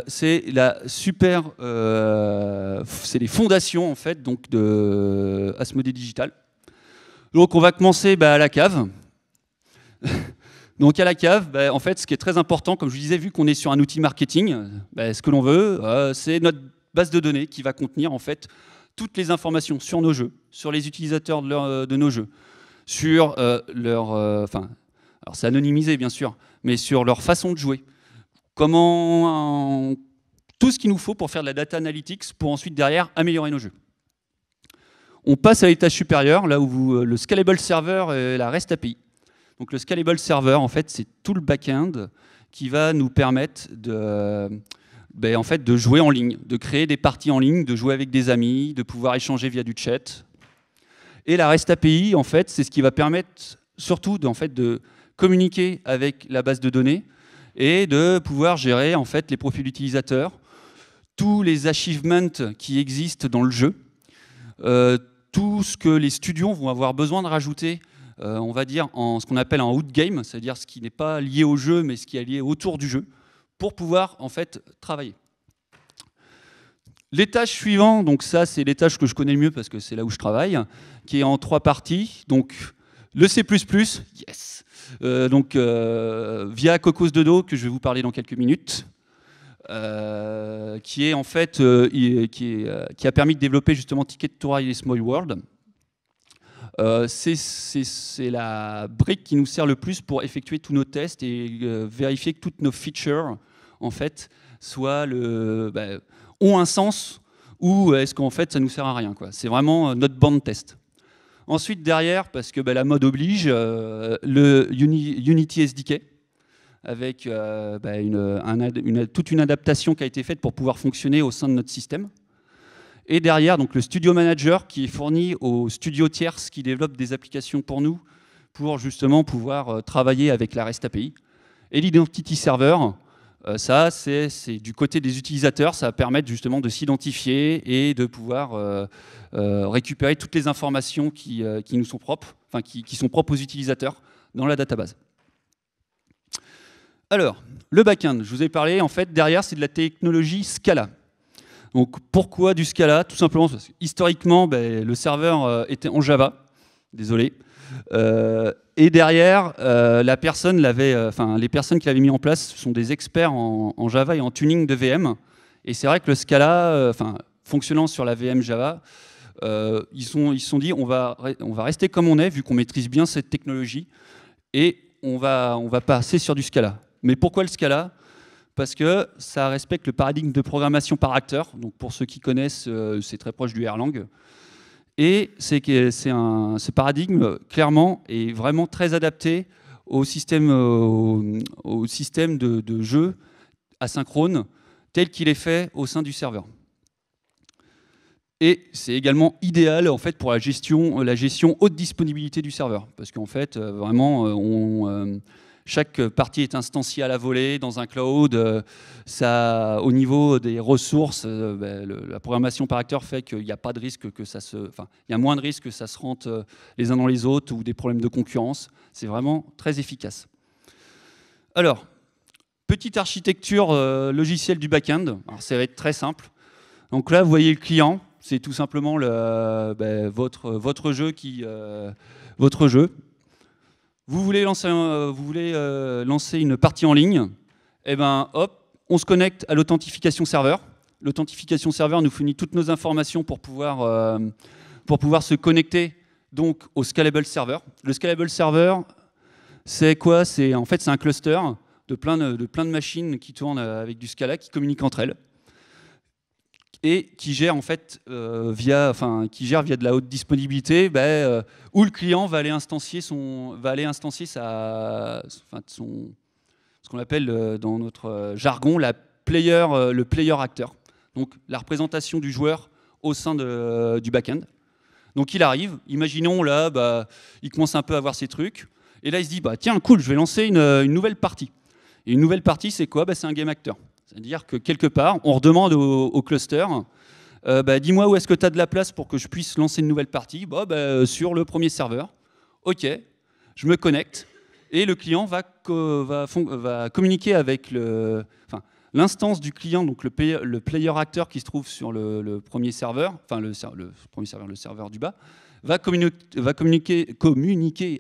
C'est c'est les fondations en fait donc de Asmodée Digital. Donc, on va commencer à la cave. Donc à la cave, en fait, ce qui est très important, comme je vous disais, vu qu'on est sur un outil marketing, ce que l'on veut, c'est notre base de données qui va contenir en fait toutes les informations sur nos jeux, sur les utilisateurs de nos jeux, sur alors c'est anonymisé bien sûr, mais sur leur façon de jouer, tout ce qu'il nous faut pour faire de la data analytics, pour ensuite derrière améliorer nos jeux. On passe à l'étage supérieur, là où le Scalable Server et la REST API. Donc le Scalable Server, en fait, c'est tout le back-end qui va nous permettre de jouer en ligne, de créer des parties en ligne, de jouer avec des amis, de pouvoir échanger via du chat. Et la REST API, en fait, c'est ce qui va permettre surtout de communiquer avec la base de données et de pouvoir gérer en fait les profils utilisateurs, tous les achievements qui existent dans le jeu, tout ce que les studios vont avoir besoin de rajouter, on va dire, en ce qu'on appelle un outgame, c'est-à-dire ce qui n'est pas lié au jeu, mais ce qui est lié autour du jeu, pour pouvoir en fait travailler. L'étage suivant, donc ça c'est l'étage que je connais le mieux parce que c'est là où je travaille, qui est en 3 parties. Donc le C++, yes, via Cocos Dodo, que je vais vous parler dans quelques minutes, qui est en fait qui a permis de développer justement Ticket to Ride et Small World. C'est la brique qui nous sert le plus pour effectuer tous nos tests et vérifier que toutes nos features en fait ont un sens, ou est-ce qu'en fait ça nous sert à rien, quoi. C'est vraiment notre banc de test. Ensuite derrière, parce que la mode oblige, le Unity SDK avec toute une adaptation qui a été faite pour pouvoir fonctionner au sein de notre système. Et derrière, donc, le Studio Manager qui est fourni aux studios tierces qui développent des applications pour nous, pour justement pouvoir travailler avec la REST API. Et l'Identity Server, ça, c'est du côté des utilisateurs, ça va permettre justement de s'identifier et de pouvoir récupérer toutes les informations qui nous sont propres, enfin qui sont propres aux utilisateurs dans la database. Alors, le back-end, je vous ai parlé, en fait, derrière, c'est de la technologie Scala. Donc pourquoi du Scala? Tout simplement parce que historiquement, le serveur était en Java, désolé. Et derrière, les personnes qui l'avaient mis en place sont des experts en Java et en tuning de VM. Et c'est vrai que le Scala, fonctionnant sur la VM Java, ils se sont dit on va rester comme on est vu qu'on maîtrise bien cette technologie et on va passer sur du Scala. Mais pourquoi le Scala? Parce que ça respecte le paradigme de programmation par acteur. Donc pour ceux qui connaissent, c'est très proche du Erlang. Et ce paradigme, clairement, est vraiment très adapté au système de jeu asynchrone tel qu'il est fait au sein du serveur. Et c'est également idéal en fait, pour la gestion haute disponibilité du serveur. Parce qu'en fait, vraiment, chaque partie est instanciée à la volée dans un cloud. Au niveau des ressources, la programmation par acteur fait qu'il n'y a pas de risque il y a moins de risques que ça se rentre les uns dans les autres ou des problèmes de concurrence. C'est vraiment très efficace. Alors, petite architecture logicielle du back-end. Alors, ça va être très simple. Donc là, vous voyez le client. C'est tout simplement votre jeu. vous voulez lancer une partie en ligne, et ben hop, on se connecte à l'authentification serveur. L'authentification serveur nous fournit toutes nos informations pour pouvoir se connecter donc au scalable server. Le scalable server, c'est quoi? En fait, c'est un cluster de plein de machines qui tournent avec du Scala, qui communiquent entre elles et qui gèrent en fait via de la haute disponibilité, où le client va aller instancier ce qu'on appelle dans notre jargon le player acteur. Donc la représentation du joueur au sein du back-end. Donc il arrive, imaginons là, il commence un peu à voir ses trucs, et là il se dit tiens cool, je vais lancer une nouvelle partie. Et une nouvelle partie, c'est quoi? C'est un game actor. C'est-à-dire que quelque part, on redemande au cluster, dis-moi où est-ce que tu as de la place pour que je puisse lancer une nouvelle partie. Sur le premier serveur. Ok, je me connecte, et le client va communiquer avec l'instance du client, donc le player acteur qui se trouve sur le premier serveur, le serveur du bas, va communiquer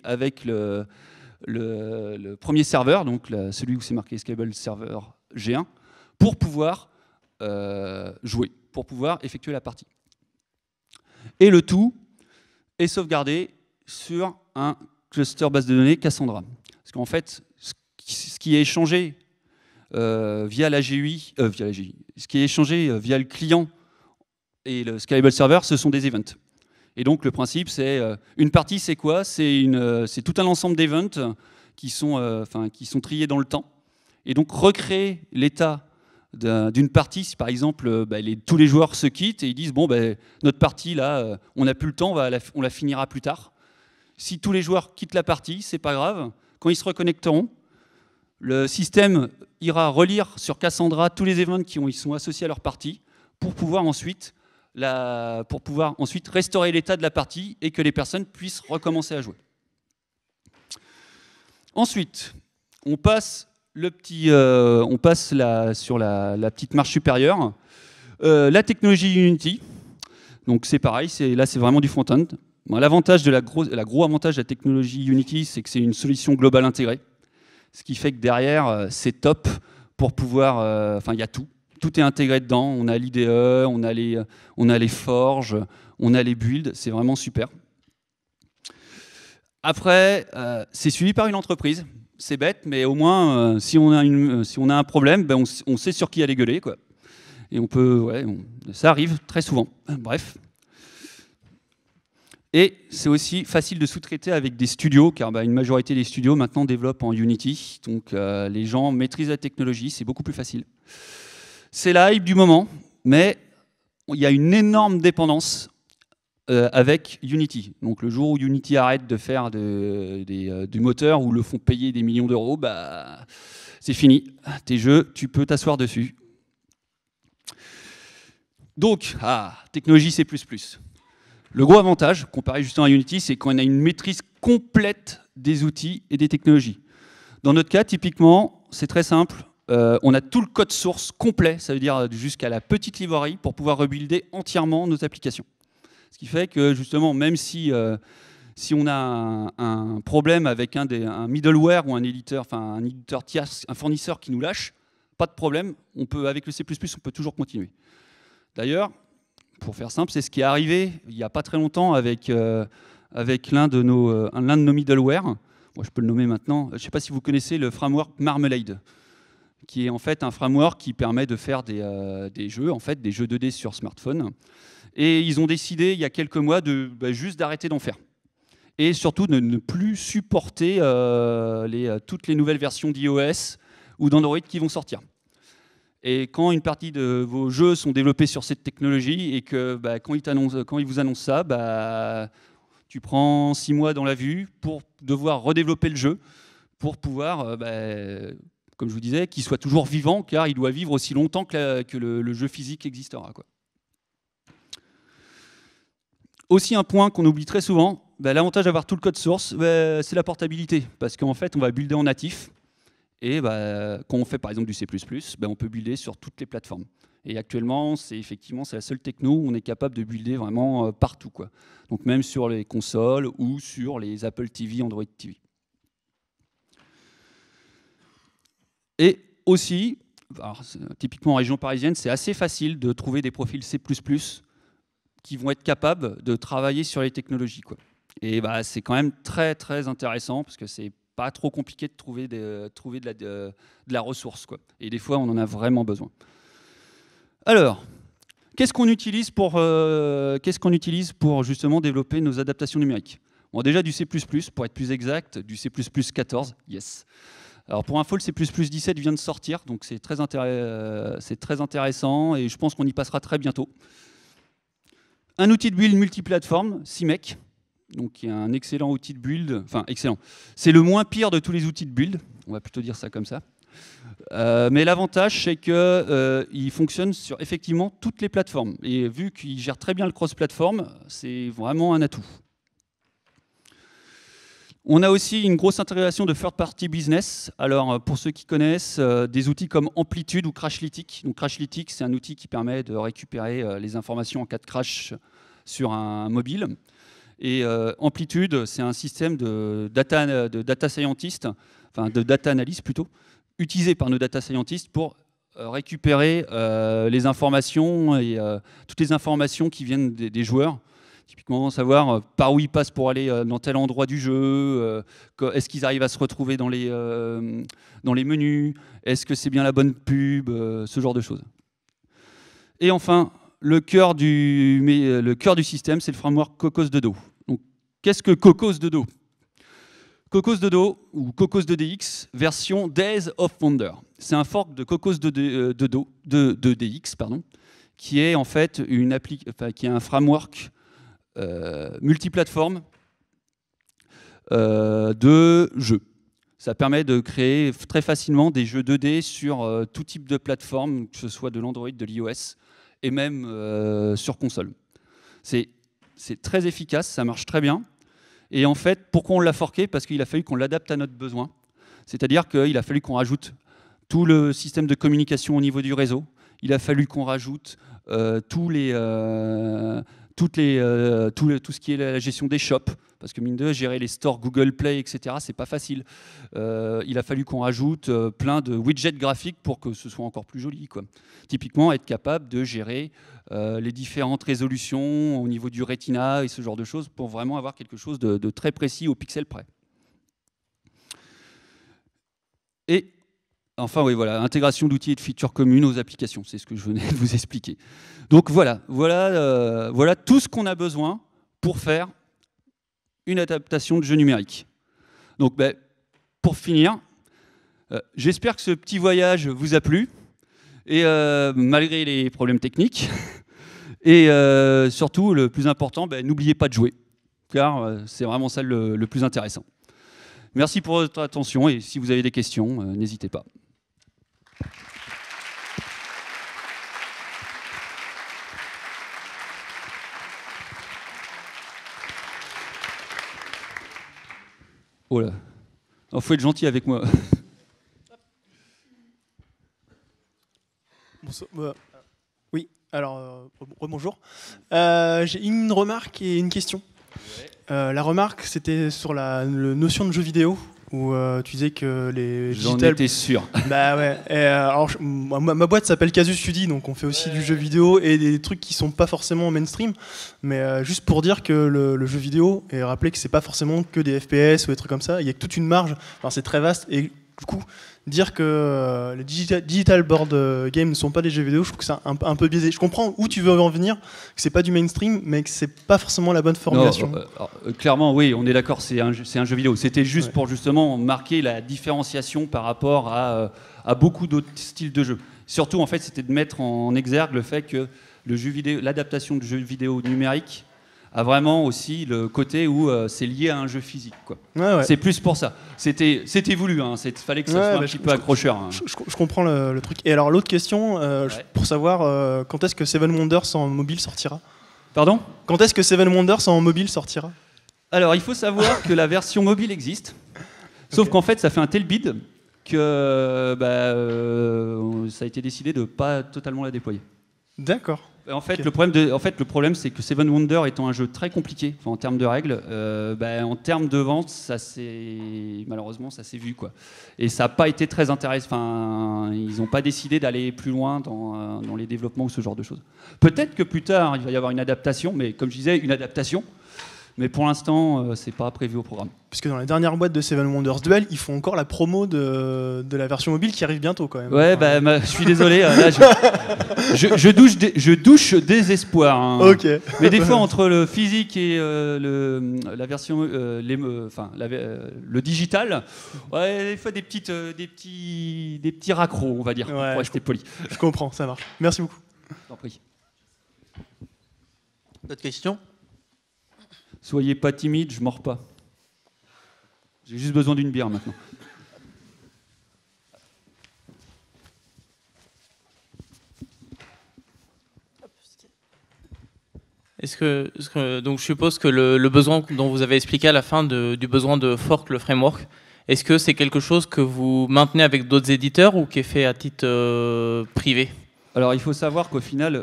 avec le premier serveur, donc celui où c'est marqué Scalable Server G1, pour pouvoir jouer, pour pouvoir effectuer la partie. Et le tout est sauvegardé sur un cluster base de données Cassandra. Parce qu'en fait, ce qui est échangé via la GUI, ce qui est échangé via le client et le Scalable Server, ce sont des events. Et donc le principe, c'est une partie, c'est quoi? C'est tout un ensemble d'events qui sont triés dans le temps. Et donc recréer l'état d'une partie, si par exemple tous les joueurs se quittent et ils disent notre partie là, on n'a plus le temps, on la finira plus tard. Si tous les joueurs quittent la partie, c'est pas grave. Quand ils se reconnecteront, le système ira relire sur Cassandra tous les events qui sont associés à leur partie pour pouvoir ensuite restaurer l'état de la partie et que les personnes puissent recommencer à jouer. Ensuite, on passe sur la petite marche supérieure. La technologie Unity. Donc c'est pareil, là c'est vraiment du front-end. L'avantage gros avantage de la technologie Unity, c'est que c'est une solution globale intégrée. Ce qui fait que derrière, c'est top pour pouvoir... il y a tout. Tout est intégré dedans. On a l'IDE, on a les forges, on a les builds. C'est vraiment super. Après, c'est suivi par une entreprise. C'est bête, mais au moins, si on a un problème, on sait sur qui aller gueuler, quoi. Et ça arrive très souvent. Bref. Et c'est aussi facile de sous-traiter avec des studios, car une majorité des studios maintenant développent en Unity. Donc les gens maîtrisent la technologie, c'est beaucoup plus facile. C'est la hype du moment, mais il y a une énorme dépendance avec Unity. Donc le jour où Unity arrête de faire du moteur ou le font payer des millions d'euros, c'est fini. Tes jeux, tu peux t'asseoir dessus. Donc, technologie C++. Le gros avantage, comparé justement à Unity, c'est qu'on a une maîtrise complète des outils et des technologies. Dans notre cas, typiquement, c'est très simple. On a tout le code source complet, ça veut dire jusqu'à la petite librairie, pour pouvoir rebuilder entièrement nos applications. Ce qui fait que, justement, même si on a un problème avec un middleware ou un éditeur tierce, un fournisseur qui nous lâche, pas de problème, avec le C++, on peut toujours continuer. D'ailleurs, pour faire simple, c'est ce qui est arrivé il n'y a pas très longtemps avec l'un de nos middleware. Moi, je peux le nommer maintenant. Je ne sais pas si vous connaissez le framework Marmalade, qui est en fait un framework qui permet de faire des jeux 2D sur smartphone. Et ils ont décidé, il y a quelques mois, juste d'arrêter d'en faire. Et surtout de ne plus supporter toutes les nouvelles versions d'iOS ou d'Android qui vont sortir. Et quand une partie de vos jeux sont développés sur cette technologie et que quand ils vous annoncent ça, tu prends 6 mois dans la vue pour devoir redévelopper le jeu pour pouvoir, comme je vous disais, qu'il soit toujours vivant, car il doit vivre aussi longtemps que le jeu physique existera, quoi. Aussi un point qu'on oublie très souvent, l'avantage d'avoir tout le code source, c'est la portabilité, parce qu'en fait on va builder en natif. Et quand on fait par exemple du C++, on peut builder sur toutes les plateformes. Et actuellement, c'est la seule techno où on est capable de builder vraiment partout, quoi. Donc même sur les consoles ou sur les Apple TV, Android TV. Et aussi, alors, typiquement en région parisienne, c'est assez facile de trouver des profils C++ qui vont être capables de travailler sur les technologies, quoi. Et bah, c'est quand même très très intéressant parce que c'est pas trop compliqué de trouver de la ressource, quoi. Et des fois, on en a vraiment besoin. Alors, qu'est-ce qu'on utilise pour justement développer nos adaptations numériques? Bon, déjà du C++, pour être plus exact, du C++ 14, yes. Alors pour info, le C++ 17 vient de sortir, donc c'est très intéressant et je pense qu'on y passera très bientôt. Un outil de build multiplateforme, CMake, donc qui est un excellent outil de build, enfin excellent. C'est le moins pire de tous les outils de build, on va plutôt dire ça comme ça. Mais l'avantage, c'est qu'il fonctionne sur effectivement toutes les plateformes. Et vu qu'il gère très bien le cross-platform, c'est vraiment un atout. On a aussi une grosse intégration de third-party business. Alors, pour ceux qui connaissent, des outils comme Amplitude ou Crashlytics. Donc, Crashlytics, c'est un outil qui permet de récupérer les informations en cas de crash sur un mobile. Et Amplitude, c'est un système de data scientist, enfin de data analyst plutôt, utilisé par nos data scientists pour récupérer les informations et toutes les informations qui viennent des joueurs. Typiquement, savoir par où ils passent pour aller dans tel endroit du jeu, est-ce qu'ils arrivent à se retrouver dans les menus, est-ce que c'est bien la bonne pub, ce genre de choses. Et enfin, le cœur du système, c'est le framework Cocos 2Do. Donc, qu'est-ce que Cocos 2Do? Cocos 2Do, ou Cocos 2DX, version Days of Wonder. C'est un fork de Cocos 2DX, qui est en fait qui est un framework multiplateforme de jeux. Ça permet de créer très facilement des jeux 2D sur tout type de plateforme, que ce soit de l'Android, de l'iOS, et même sur console. C'est très efficace, ça marche très bien. Et en fait, pourquoi on l'a forqué? Parce qu'il a fallu qu'on l'adapte à notre besoin. C'est-à-dire qu'il a fallu qu'on rajoute tout le système de communication au niveau du réseau. Il a fallu qu'on rajoute tout ce qui est la gestion des shops, parce que mine de gérer les stores Google Play, etc., c'est pas facile. Il a fallu qu'on rajoute plein de widgets graphiques pour que ce soit encore plus joli, quoi. Typiquement, être capable de gérer les différentes résolutions au niveau du Retina et ce genre de choses pour vraiment avoir quelque chose de très précis au pixel près. Et enfin, oui, voilà, intégration d'outils et de features communes aux applications, c'est ce que je venais de vous expliquer. Donc voilà tout ce qu'on a besoin pour faire une adaptation de jeu numérique. Donc, pour finir, j'espère que ce petit voyage vous a plu, et malgré les problèmes techniques. Et surtout, le plus important, n'oubliez pas de jouer, car c'est vraiment ça le plus intéressant. Merci pour votre attention, et si vous avez des questions, n'hésitez pas. Oh là, il faut être gentil avec moi. Oui, alors, rebonjour. J'ai une remarque et une question. La remarque, c'était sur la notion de jeu vidéo, où tu disais que les J'en étais sûr. Bah ouais. Alors, ma boîte s'appelle Casus Studi, donc on fait aussi du jeu vidéo et des trucs qui sont pas forcément mainstream. Mais juste pour dire que le jeu vidéo, et rappeler que c'est pas forcément que des FPS ou des trucs comme ça, il y a toute une marge. Alors c'est très vaste et du coup, dire que les digital board games ne sont pas des jeux vidéo, je trouve que c'est un peu biaisé. Je comprends où tu veux en venir, que c'est pas du mainstream, mais que c'est pas forcément la bonne formulation. Non, clairement, oui, on est d'accord, c'est un jeu vidéo. C'était juste pour justement marquer la différenciation par rapport à beaucoup d'autres styles de jeux. Surtout, en fait, c'était de mettre en exergue le fait que l'adaptation de jeux vidéo numérique a vraiment aussi le côté où c'est lié à un jeu physique, quoi. Ouais. C'est plus pour ça. C'était voulu, hein. Fallait que ça soit un petit peu accrocheur. Hein. Je comprends le truc. Et alors l'autre question, pour savoir quand est-ce que Seven Wonders en mobile sortira? Pardon? Quand est-ce que Seven Wonders en mobile sortira? Alors il faut savoir que la version mobile existe, sauf qu'en fait ça fait un tel bid que ça a été décidé de ne pas totalement la déployer. D'accord. En fait, Ok. le problème, c'est que Seven Wonders étant un jeu très compliqué en termes de règles, en termes de vente, malheureusement, ça s'est vu, quoi. Et ça n'a pas été très intéressant. Enfin, ils n'ont pas décidé d'aller plus loin dans les développements ou ce genre de choses. Peut-être que plus tard, il va y avoir une adaptation, mais comme je disais, une adaptation. Mais pour l'instant, c'est pas prévu au programme. Parce que dans la dernière boîte de Seven Wonders Duel, ils font encore la promo de la version mobile qui arrive bientôt quand même. Ouais, je suis désolé. Là, je douche désespoir. Hein. Ok. Mais des fois, entre le physique et la version, le digital, ouais, des fois des petits raccros, on va dire, Ouais, pour rester poli. Je comprends, ça marche. Merci beaucoup. T'en prie. D'autres questions? Soyez pas timide, je mords pas. J'ai juste besoin d'une bière maintenant. Donc je suppose que le besoin dont vous avez expliqué à la fin du besoin de fork le framework, est-ce que c'est quelque chose que vous maintenez avec d'autres éditeurs ou qui est fait à titre privé? Alors il faut savoir qu'au final,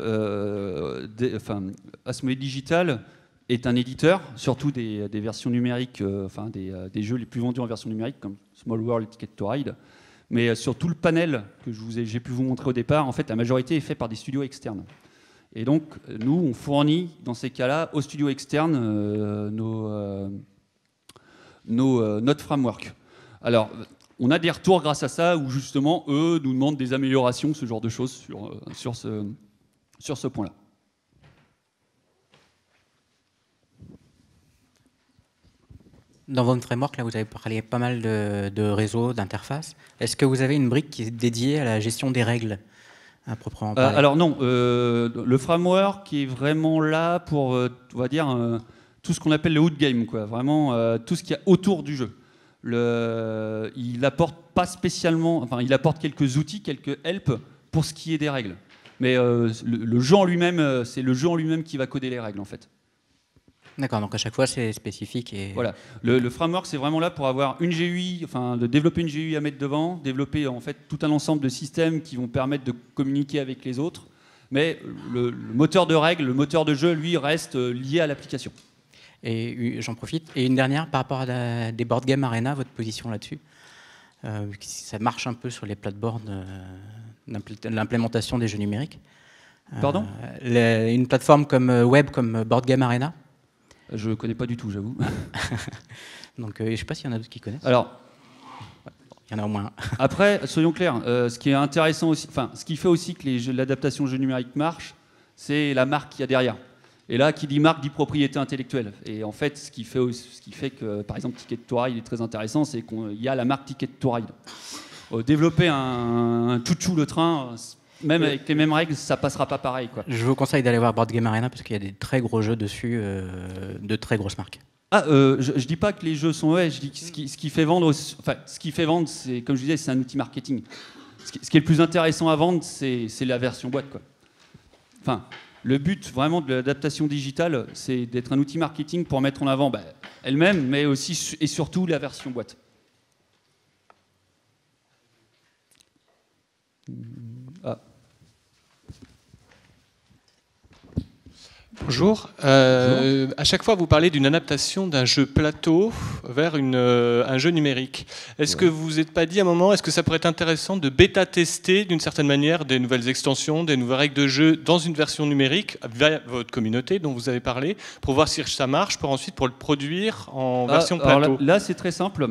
Asmodee Digital est un éditeur, surtout des versions numériques, des jeux les plus vendus en version numérique, comme Small World, Ticket to Ride. Mais sur tout le panel que j'ai pu vous montrer au départ, en fait, la majorité est faite par des studios externes. Et donc, nous, on fournit, dans ces cas-là, aux studios externes notre framework. Alors, on a des retours grâce à ça, où justement, eux nous demandent des améliorations, ce genre de choses, sur ce point-là. Dans votre framework, là, vous avez parlé pas mal de réseaux, d'interfaces. Est-ce que vous avez une brique qui est dédiée à la gestion des règles, à proprement parler? Alors non, le framework est vraiment là pour, on va dire, tout ce qu'on appelle le hood game, quoi. Vraiment tout ce qu'il y a autour du jeu. Il apporte pas spécialement, enfin, il apporte quelques outils, quelques help pour ce qui est des règles. Mais le jeu en lui-même, c'est le jeu en lui-même qui va coder les règles, en fait. D'accord, donc à chaque fois c'est spécifique. Et... Voilà. Le framework, c'est vraiment là pour avoir une GUI, enfin, de développer une GUI à mettre devant, développer en fait tout un ensemble de systèmes qui vont permettre de communiquer avec les autres. Mais le moteur de règles, le moteur de jeu, lui, reste lié à l'application. Et j'en profite. Et une dernière par rapport à des board game arena, votre position là-dessus. Ça marche un peu sur les plateformes l'implémentation des jeux numériques. Pardon? Une plateforme comme web, comme Board Game Arena. Je ne connais pas du tout, j'avoue. Donc, je ne sais pas s'il y en a d'autres qui connaissent. Alors, il y en a au moins un. Après, soyons clairs, ce qui est intéressant aussi, enfin, ce qui fait aussi que l'adaptation jeu numérique marche, c'est la marque qu'il y a derrière. Et là, qui dit marque dit propriété intellectuelle. Et en fait, ce qui fait que, par exemple, Ticket to Ride est très intéressant, c'est qu'il y a la marque Ticket to Ride. Développer un chouchou le train, même avec les mêmes règles, ça passera pas pareil, quoi. Je vous conseille d'aller voir Board Game Arena parce qu'il y a des très gros jeux dessus, de très grosses marques. Je dis pas que les jeux sont je dis que ce qui fait vendre, c'est, comme je disais, c'est un outil marketing. Ce qui est le plus intéressant à vendre, c'est la version boîte, quoi. Enfin, le but vraiment de l'adaptation digitale, c'est d'être un outil marketing pour mettre en avant elle-même, mais aussi et surtout la version boîte. Ah. Bonjour. À chaque fois, vous parlez d'une adaptation d'un jeu plateau vers un jeu numérique. Est-ce que vous vous êtes pas dit à un moment, est-ce que ça pourrait être intéressant de bêta-tester d'une certaine manière des nouvelles extensions, des nouvelles règles de jeu dans une version numérique via votre communauté dont vous avez parlé, pour voir si ça marche, pour ensuite le produire en version plateau? Alors là, c'est très simple.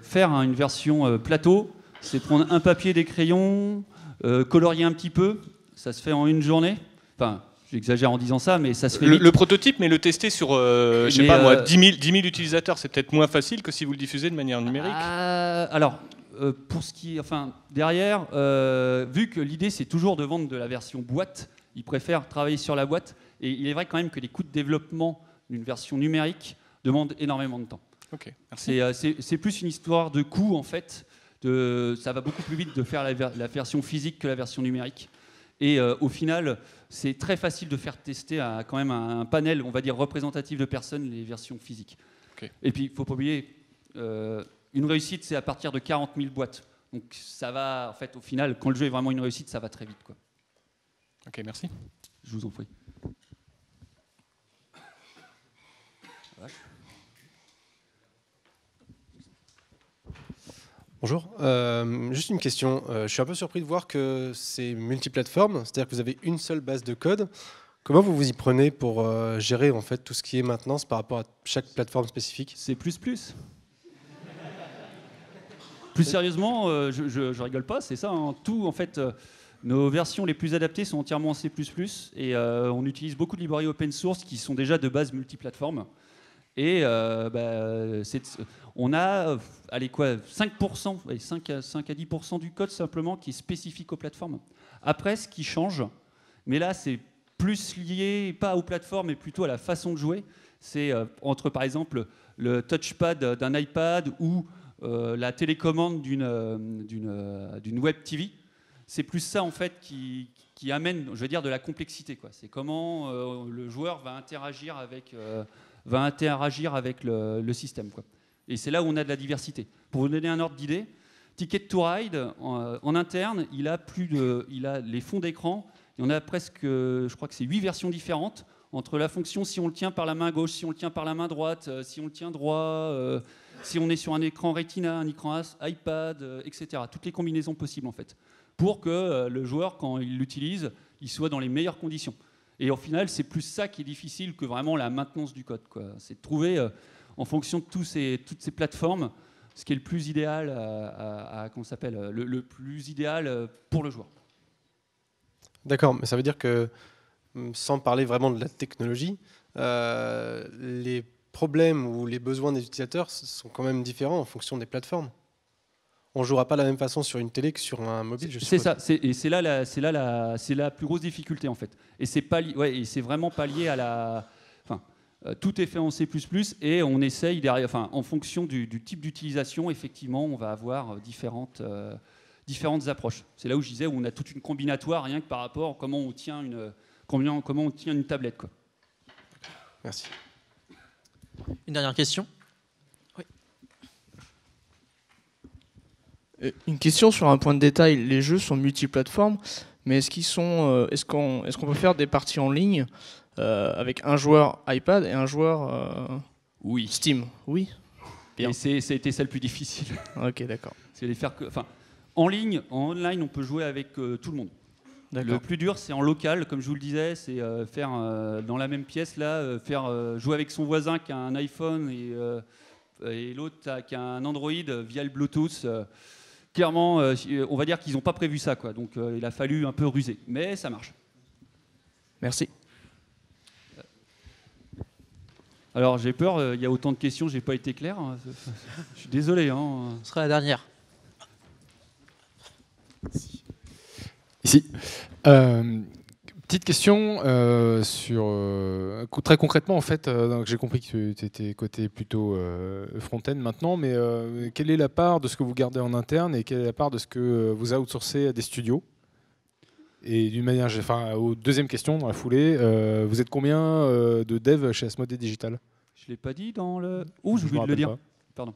Faire une version plateau, c'est prendre un papier, des crayons, colorier un petit peu. Ça se fait en une journée. Enfin, j'exagère en disant ça, mais ça se fait vite. Le prototype, mais le tester sur, 10 000 utilisateurs, c'est peut-être moins facile que si vous le diffusez de manière numérique. Alors, pour ce qui est, derrière, vu que l'idée c'est toujours de vendre de la version boîte, ils préfèrent travailler sur la boîte. Et il est vrai quand même que les coûts de développement d'une version numérique demandent énormément de temps. Ok, merci. C'est plus une histoire de coût en fait. Ça va beaucoup plus vite de faire la version physique que la version numérique. Et au final, c'est très facile de faire tester à quand même un panel, on va dire, représentatif de personnes, les versions physiques. Okay. Et puis, il ne faut pas oublier, une réussite, c'est à partir de 40 000 boîtes. Donc, ça va, en fait, au final, quand le jeu est vraiment une réussite, ça va très vite, quoi. Ok, merci. Je vous en prie. Bonjour, juste une question. Je suis un peu surpris de voir que c'est multiplateforme, c'est-à-dire que vous avez une seule base de code. Comment vous vous y prenez pour gérer en fait tout ce qui est maintenance par rapport à chaque plateforme spécifique? C'est plus. Plus sérieusement, je rigole pas, c'est ça. Hein. Tout, en fait, nos versions les plus adaptées sont entièrement en C++, et on utilise beaucoup de librairies open source qui sont déjà de base multiplateforme. Et on a, allez quoi, 5%, 5 à 10% du code simplement qui est spécifique aux plateformes. Après, ce qui change, mais là c'est plus lié, pas aux plateformes, mais plutôt à la façon de jouer, c'est entre par exemple le touchpad d'un iPad ou la télécommande d'une web TV. C'est plus ça en fait qui amène, je veux dire, de la complexité, quoi. C'est comment le joueur va interagir avec le système, quoi. Et c'est là où on a de la diversité. Pour vous donner un ordre d'idée, Ticket to Ride, en interne, il a les fonds d'écran, il y en a presque, je crois que c'est 8 versions différentes, entre la fonction si on le tient par la main gauche, si on le tient par la main droite, si on le tient droit, si on est sur un écran Retina, un écran iPad, etc. Toutes les combinaisons possibles, en fait, pour que le joueur, quand il l'utilise, il soit dans les meilleures conditions. Et au final, c'est plus ça qui est difficile que vraiment la maintenance du code, quoi. C'est de trouver, en fonction de toutes ces plateformes, ce qui est le plus idéal, le plus idéal pour le joueur. D'accord, mais ça veut dire que, sans parler vraiment de la technologie, les problèmes ou les besoins des utilisateurs sont quand même différents en fonction des plateformes. On ne jouera pas de la même façon sur une télé que sur un mobile, je suppose. C'est ça, et c'est là la plus grosse difficulté en fait. Et c'est vraiment pas lié à la. Enfin, tout est fait en C++ et on essaye derrière. Enfin, en fonction du type d'utilisation, effectivement, on va avoir différentes approches. C'est là où je disais où on a toute une combinatoire rien que par rapport à comment on tient une tablette, quoi. Merci. Une dernière question. Une question sur un point de détail. Les jeux sont multiplateformes, mais est-ce qu'on peut faire des parties en ligne avec un joueur iPad et un joueur oui. Steam? Oui. Bien. Et ça a été ça le plus difficile. Ok, d'accord. C'est en ligne, en online, on peut jouer avec tout le monde. Le plus dur, c'est en local, comme je vous le disais, c'est faire dans la même pièce là, faire jouer avec son voisin qui a un iPhone et l'autre qui a un Android via le Bluetooth. Clairement, on va dire qu'ils n'ont pas prévu ça, quoi. Donc il a fallu un peu ruser, mais ça marche. Merci. Alors j'ai peur, il y a autant de questions, j'ai pas été clair. Je suis désolé. Hein. Ce sera la dernière. Ici. Petite question très concrètement en fait, j'ai compris que tu étais côté plutôt front-end maintenant, mais quelle est la part de ce que vous gardez en interne et quelle est la part de ce que vous outsourcez à des studios? Et d'une manière, aux deuxième question dans la foulée, vous êtes combien de devs chez Asmodée Digital? Je l'ai pas dit dans le. Oh, je voulais le dire. Pas. Pardon.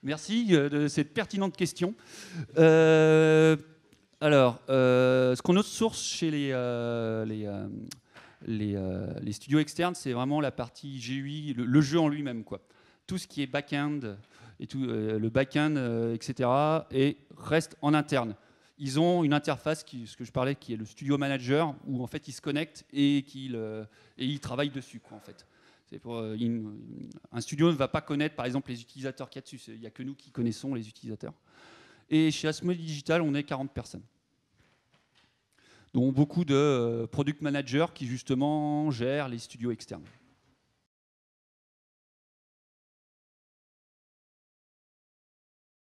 Merci de cette pertinente question. Alors, ce qu'on outsource chez les studios externes, c'est vraiment la partie GUI, le jeu en lui-même, quoi. Tout ce qui est back-end et tout le back-end, etc. et reste en interne. Ils ont une interface, ce que je parlais, qui est le studio manager, où en fait ils se connectent et ils travaillent dessus, quoi, en fait. Un studio ne va pas connaître, par exemple, les utilisateurs qu'il y a dessus. Il n'y a que nous qui connaissons les utilisateurs. Et chez Asmodee Digital, on est 40 personnes. Donc beaucoup de product managers qui justement gèrent les studios externes.